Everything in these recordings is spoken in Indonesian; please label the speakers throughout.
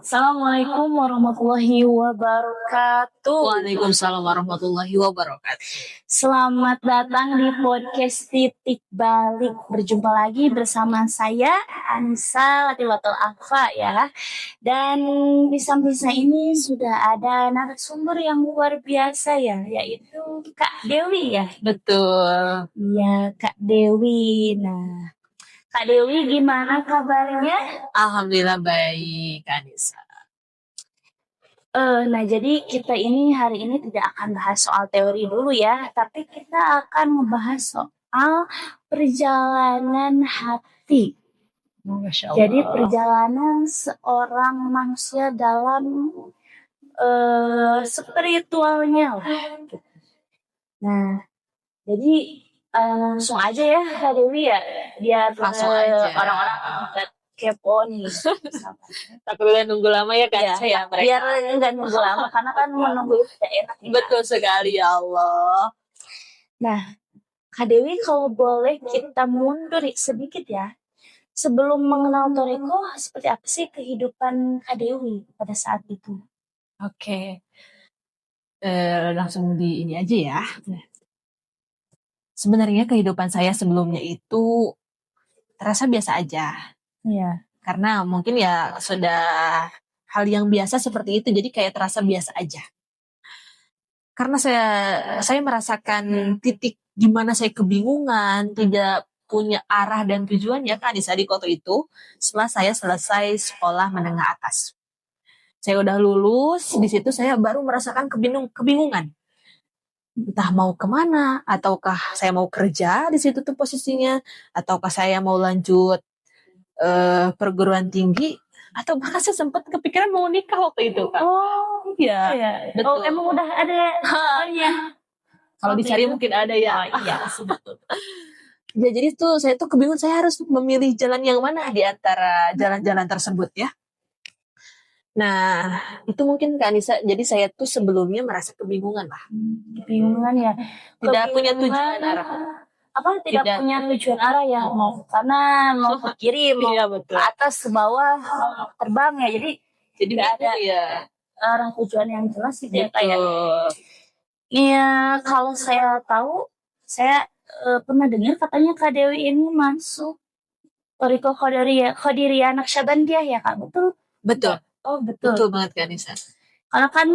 Speaker 1: Assalamualaikum warahmatullahi wabarakatuh.
Speaker 2: Waalaikumsalam warahmatullahi wabarakatuh.
Speaker 1: Selamat datang di podcast Titik Balik. Berjumpa lagi bersama saya Anissa Latifatul Afa ya. Dan di samping saya ini sudah ada narasumber yang luar biasa ya, yaitu Kak Dewi ya.
Speaker 2: Betul.
Speaker 1: Iya, Kak Dewi. Nah, Kak Dewi gimana kabarnya?
Speaker 2: Alhamdulillah baik, Anissa.
Speaker 1: Nah, jadi kita ini hari ini tidak akan bahas soal teori dulu ya, tapi kita akan membahas soal perjalanan hati.
Speaker 2: Masya Allah.
Speaker 1: Jadi perjalanan seorang manusia dalam spiritualnya lah. Nah, jadi langsung aja ya Kak Dewi ya, biar
Speaker 2: Langsung aja.
Speaker 1: orang-orang nggak kepo nih.
Speaker 2: Takut udah nunggu lama ya kan saya mereka.
Speaker 1: Biar nggak nunggu lama karena kan menunggu itu tidak enak. Ya.
Speaker 2: Betul sekali ya Allah.
Speaker 1: Nah, Kak Dewi kalau boleh kita mundur sedikit ya. Sebelum mengenal Toriko, seperti apa sih kehidupan Kak Dewi pada saat itu?
Speaker 2: Oke. Langsung di ini aja ya. Sebenarnya kehidupan saya sebelumnya itu terasa biasa aja.
Speaker 1: Iya.
Speaker 2: Karena mungkin ya sudah hal yang biasa seperti itu, jadi kayak terasa biasa aja. Karena saya merasakan titik di mana saya kebingungan, tidak punya arah dan tujuan ya kan di Kota itu setelah saya selesai sekolah menengah atas. Saya udah lulus, di situ saya baru merasakan kebingungan. Entah mau kemana, ataukah saya mau kerja di situ tuh posisinya, ataukah saya mau lanjut perguruan tinggi, atau bahkan saya sempat kepikiran mau nikah waktu itu kan.
Speaker 1: Oh
Speaker 2: iya,
Speaker 1: betul. Oh emang udah ada
Speaker 2: kalau dicari mungkin ada ya.
Speaker 1: Iya betul.
Speaker 2: Ya jadi tuh saya tuh kebingungan saya harus memilih jalan yang mana di antara jalan-jalan tersebut ya. Nah itu mungkin Kak Anissa, jadi saya tuh sebelumnya merasa kebingungan lah.
Speaker 1: Kebingungan ya.
Speaker 2: Tidak punya tujuan arah.
Speaker 1: Tidak punya tujuan arah ya, mau kanan, mau ke kiri, mau
Speaker 2: iya,
Speaker 1: ke atas, ke bawah, mau terbang ya. Jadi
Speaker 2: nggak ada
Speaker 1: ya arah tujuan yang jelas sih ya
Speaker 2: kayak.
Speaker 1: Iya, kalau saya tahu, saya pernah dengar katanya Kak Dewi ini masuk Toriko Qadiriyah Naqsyabandiyah ya Kak, betul?
Speaker 2: Betul.
Speaker 1: Oh betul.
Speaker 2: Betul banget Kak Anissa.
Speaker 1: Karena kan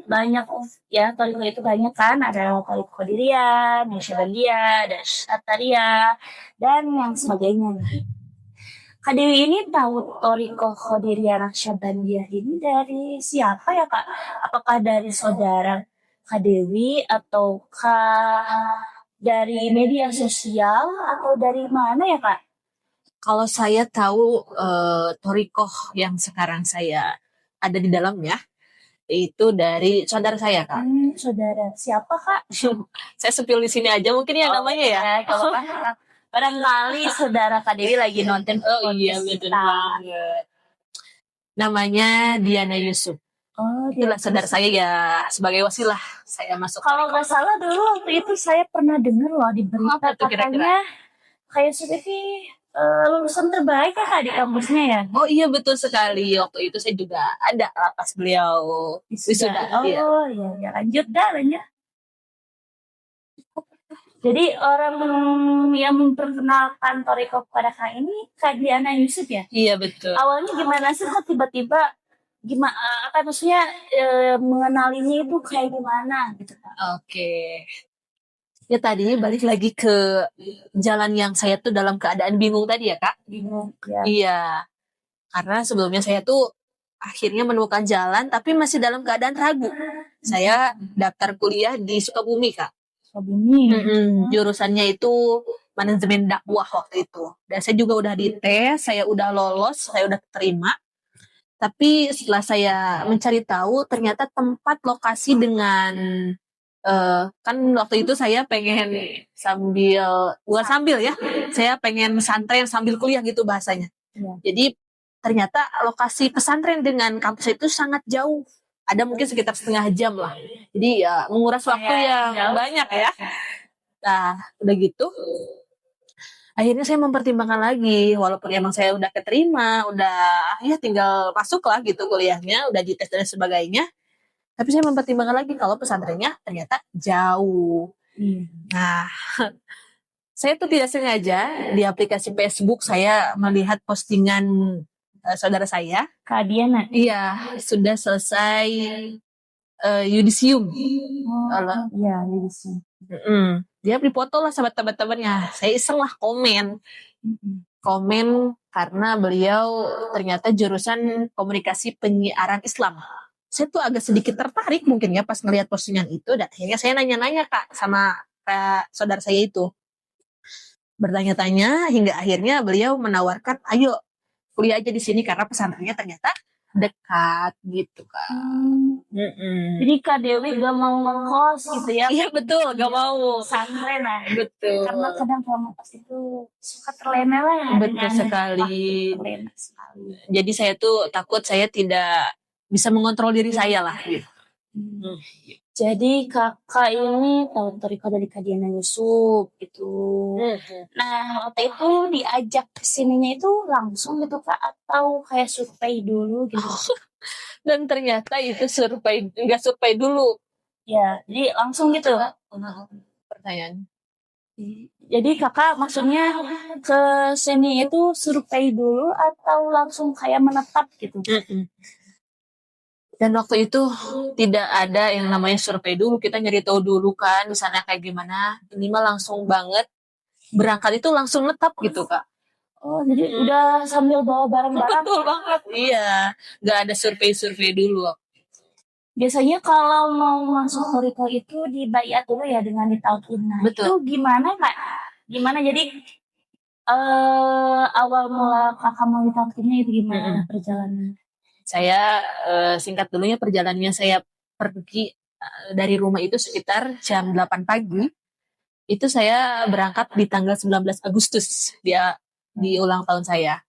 Speaker 1: banyak ya Toriko itu banyak kan, ada Toriko Qadiriyah, Naqsyabandiyah, ada Syattariyah, dan yang sebagainya. Kak Dewi ini tahu Toriko Qadiriyah Naqsyabandiyah ini dari siapa ya Kak? Apakah dari saudara Kak Dewi ataukah dari media sosial atau dari mana ya Kak?
Speaker 2: Kalau saya tahu Torikoh yang sekarang saya ada di dalamnya itu dari saudara saya Kak.
Speaker 1: Saudara siapa Kak?
Speaker 2: Saya sepil di sini aja mungkin ya namanya ya.
Speaker 1: Kalau barangkali saudara Kak Dewi lagi nonton.
Speaker 2: Oh iya betul banget. Namanya Diana Yusuf. Oh, itulah saudara saya ya sebagai wasilah saya masuk.
Speaker 1: Kalau nggak salah dulu waktu itu saya pernah dengar loh di berita katanya kayak seperti lulusan terbaik Kak di kampusnya ya.
Speaker 2: Oh iya betul sekali, waktu itu saya juga ada pas beliau wisuda.
Speaker 1: Oh iya lanjut. Jadi orang yang memperkenalkan Toriko kepada Kak ini Kak Diana Yusuf ya?
Speaker 2: Iya betul.
Speaker 1: Awalnya gimana sih kok tiba-tiba maksudnya mengenalinya itu kayak gimana gitu Kak?
Speaker 2: Oke. Ya tadi balik lagi ke jalan yang saya tuh dalam keadaan bingung tadi ya Kak.
Speaker 1: Bingung ya.
Speaker 2: Iya. Karena sebelumnya saya tuh akhirnya menemukan jalan tapi masih dalam keadaan ragu. Saya daftar kuliah di Sukabumi Kak.
Speaker 1: Sukabumi.
Speaker 2: Jurusannya itu manajemen dakwah waktu itu. Dan saya juga udah dites, saya udah lolos, saya udah terima. Tapi setelah saya mencari tahu, ternyata tempat lokasi dengan kan waktu itu saya pengen bukan sambil ya, saya pengen pesantren sambil kuliah gitu bahasanya. Ya. Jadi ternyata lokasi pesantren dengan kampus itu sangat jauh. Ada mungkin sekitar setengah jam lah. Jadi ya menguras waktu yang banyak ya. Nah, udah gitu. Akhirnya saya mempertimbangkan lagi, walaupun emang saya udah keterima, udah ya tinggal masuk lah gitu kuliahnya, udah dites dan sebagainya. Tapi saya mempertimbangkan lagi kalau pesantrennya ternyata jauh. Nah, saya tuh tidak sengaja di aplikasi Facebook saya melihat postingan saudara saya.
Speaker 1: Kak Diana.
Speaker 2: Iya, sudah selesai yudisium.
Speaker 1: Oh, iya, Yudisi.
Speaker 2: Dia dipoto lah sama teman-temannya. Saya iseng lah komen karena beliau ternyata jurusan komunikasi penyiaran Islam. Saya tuh agak sedikit tertarik mungkin ya pas ngelihat postingan itu, dan akhirnya saya nanya-nanya Kak sama saudara saya itu. Bertanya-tanya hingga akhirnya beliau menawarkan, ayo kuliah aja di sini karena pesantrennya ternyata dekat gitu Kak.
Speaker 1: Jadi Kak Dewi gak mau ngekos gitu ya?
Speaker 2: Iya betul, gak mau.
Speaker 1: Pesantren lah.
Speaker 2: Betul.
Speaker 1: Karena kadang kalau ngekos itu suka terlena lah.
Speaker 2: Betul sekali.
Speaker 1: Terlena sekali.
Speaker 2: Jadi saya tuh takut saya tidak bisa mengontrol diri saya lah gitu.
Speaker 1: Jadi kakak ini tahu Toriko dari Kak Diana Yusuf gitu. Nah waktu itu diajak kesininya itu langsung gitu Kak, atau kayak survei dulu gitu?
Speaker 2: Dan ternyata itu nggak survei dulu.
Speaker 1: Ya, jadi langsung gitu.
Speaker 2: Pertanyaan.
Speaker 1: Jadi kakak maksudnya ke sini itu survei dulu atau langsung kayak menetap gitu?
Speaker 2: Dan waktu itu tidak ada yang namanya survei dulu, kita nyari tahu dulu kan di sana kayak gimana. Ini mah langsung banget berangkat itu langsung netap gitu Kak.
Speaker 1: Oh, jadi udah sambil bawa barang-barang.
Speaker 2: Betul banget. Iya, nggak ada survei dulu.
Speaker 1: Biasanya kalau mau masuk Toriko itu dibayar dulu ya dengan ditalkin. Nah,
Speaker 2: Betul.
Speaker 1: itu gimana Kak? Gimana jadi awal mula kakak mau ditalkinnya itu gimana perjalanan?
Speaker 2: Saya singkat dulu ya perjalanannya, saya pergi dari rumah itu sekitar jam 8 pagi. Itu saya berangkat di tanggal 19 Agustus, dia di ulang tahun saya.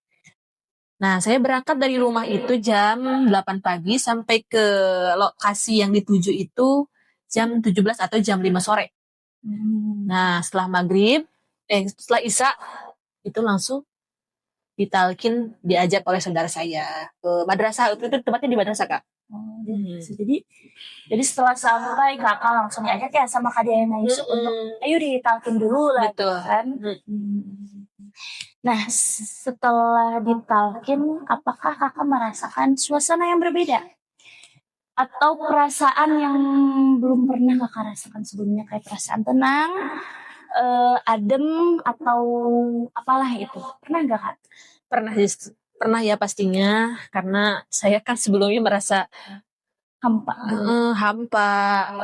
Speaker 2: Nah, saya berangkat dari rumah itu jam 8 pagi sampai ke lokasi yang dituju itu jam 17 atau jam 5 sore. Nah, setelah setelah Isya itu langsung ditalkin, diajak oleh saudara saya ke madrasah. Itu tempatnya di madrasah Kak.
Speaker 1: Jadi setelah sampai kakak langsung diajak ya sama Kak Diana Yusuf untuk ayo ditalkin dulu lah. Betul. Kan. Nah setelah ditalkin, apakah kakak merasakan suasana yang berbeda? Atau perasaan yang belum pernah kakak rasakan sebelumnya, kayak perasaan tenang, adem, atau apalah itu? Pernah gak Kak?
Speaker 2: Pernah ya pastinya, karena saya kan sebelumnya merasa hampa,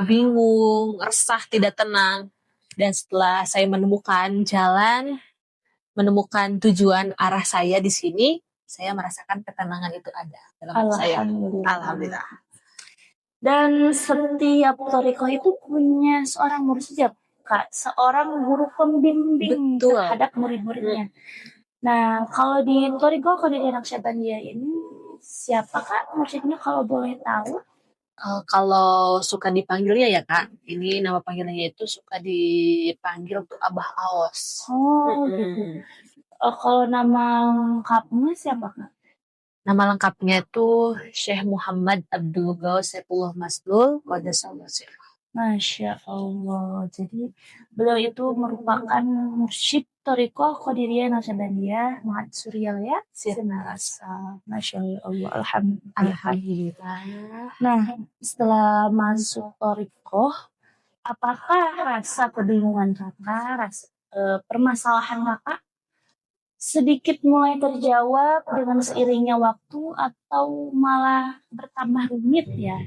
Speaker 2: bingung, resah, tidak tenang. Dan setelah saya menemukan jalan, menemukan tujuan arah saya di sini, saya merasakan ketenangan itu ada dalam saya. Alhamdulillah.
Speaker 1: Dan setiap Toriko itu punya seorang mursyid, Kak, seorang guru pembimbing terhadap murid-muridnya. Nah, kalau di Toriko, kalau di Naqsyabandiyah ini, siapa Kak mursyidnya kalau boleh tahu?
Speaker 2: Kalau suka dipanggilnya ya Kak, ini nama panggilannya itu suka dipanggil tuh Abah Aos.
Speaker 1: Oh gitu. Kalau nama lengkapnya siapa Kak?
Speaker 2: Nama lengkapnya itu Syekh Muhammad Abdul Ghaus Saifullah Maslul Qaddasallahu sirrah.
Speaker 1: Masya Allah. Jadi beliau itu merupakan mursyid Thariqah Qadiriyah Naqsyabandiyah Muhammad Surya ya. Sinarasa. Masya Allah. Alhamdulillah. Nah, setelah masuk Thariqah, apakah rasa kebingungan kakak, permasalahan kakak sedikit mulai terjawab dengan seiringnya waktu atau malah bertambah rumit ya?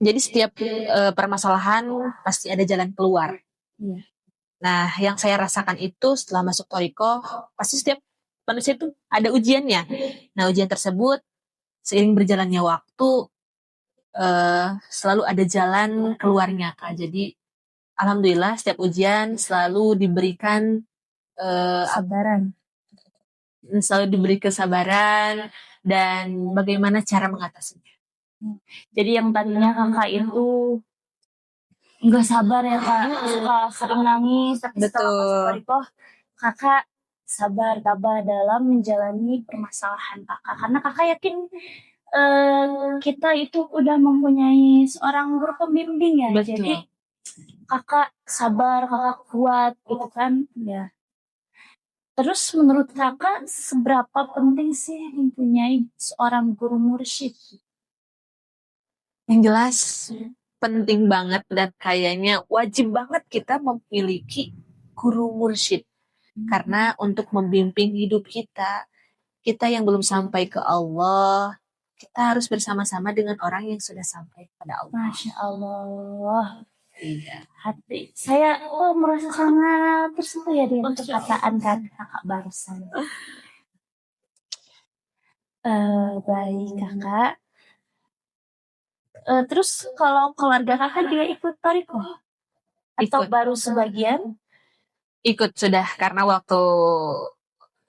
Speaker 2: Jadi setiap permasalahan pasti ada jalan keluar. Nah, yang saya rasakan itu setelah masuk Thariqah, pasti setiap manusia itu ada ujiannya. Nah, ujian tersebut seiring berjalannya waktu selalu ada jalan keluarnya Kak. Jadi alhamdulillah setiap ujian selalu diberikan kesabaran dan bagaimana cara mengatasinya.
Speaker 1: Jadi yang tadinya kakak itu nggak sabar ya Kak, suka sering nangis, tapi setelah
Speaker 2: Betul.
Speaker 1: masuk Torikoh, Kakak sabar tabah dalam menjalani permasalahan Kakak, karena Kakak yakin kita itu udah mempunyai seorang guru pembimbing ya,
Speaker 2: Betul.
Speaker 1: jadi Kakak sabar, Kakak kuat gitu kan ya. Terus menurut Kakak seberapa penting sih mempunyai seorang guru mursyid?
Speaker 2: Yang jelas penting banget dan kayaknya wajib banget kita memiliki guru mursyid. Karena untuk membimbing hidup kita yang belum sampai ke Allah, kita harus bersama-sama dengan orang yang sudah sampai kepada Allah.
Speaker 1: Masya Allah.
Speaker 2: Iya.
Speaker 1: Hati saya merasa sangat tersentuh ya dengan perkataan kakak barusan. Baik Kakak. Terus kalau keluarga Kakak juga ikut Torikoh? Atau
Speaker 2: Ikut.
Speaker 1: baru sebagian?
Speaker 2: Ikut sudah, karena waktu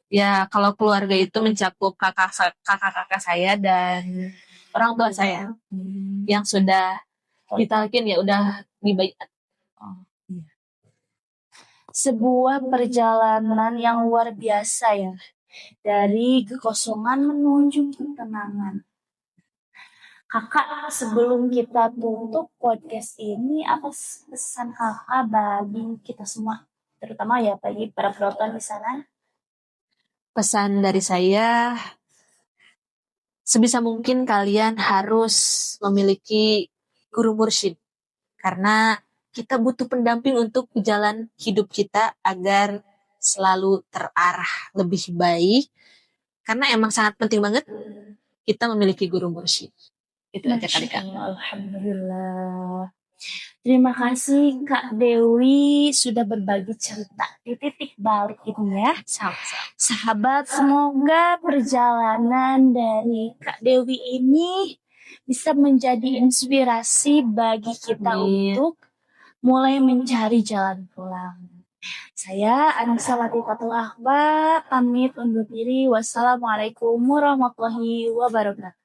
Speaker 2: ya kalau keluarga itu mencakup kakak-kakak saya dan orang tua saya yang sudah ditalkin ya udah dibaiat.
Speaker 1: Sebuah perjalanan yang luar biasa ya, dari kekosongan menuju ketenangan. Kakak, sebelum kita tutup podcast ini, apa pesan kakak bagi kita semua, terutama ya bagi para penonton di sana?
Speaker 2: Pesan dari saya, sebisa mungkin kalian harus memiliki guru mursyid, karena kita butuh pendamping untuk jalan hidup kita agar selalu terarah lebih baik, karena emang sangat penting banget kita memiliki guru mursyid. Itu aja kali Kak.
Speaker 1: Alhamdulillah. Terima kasih Kak Dewi sudah berbagi cerita di titik balik ini ya.
Speaker 2: Sama-sama.
Speaker 1: Sahabat, semoga perjalanan dari Kak Dewi ini bisa menjadi inspirasi bagi kita untuk mulai mencari jalan pulang. Saya Anissa Latifatul Akbar, pamit undur diri. Wassalamualaikum warahmatullahi wabarakatuh.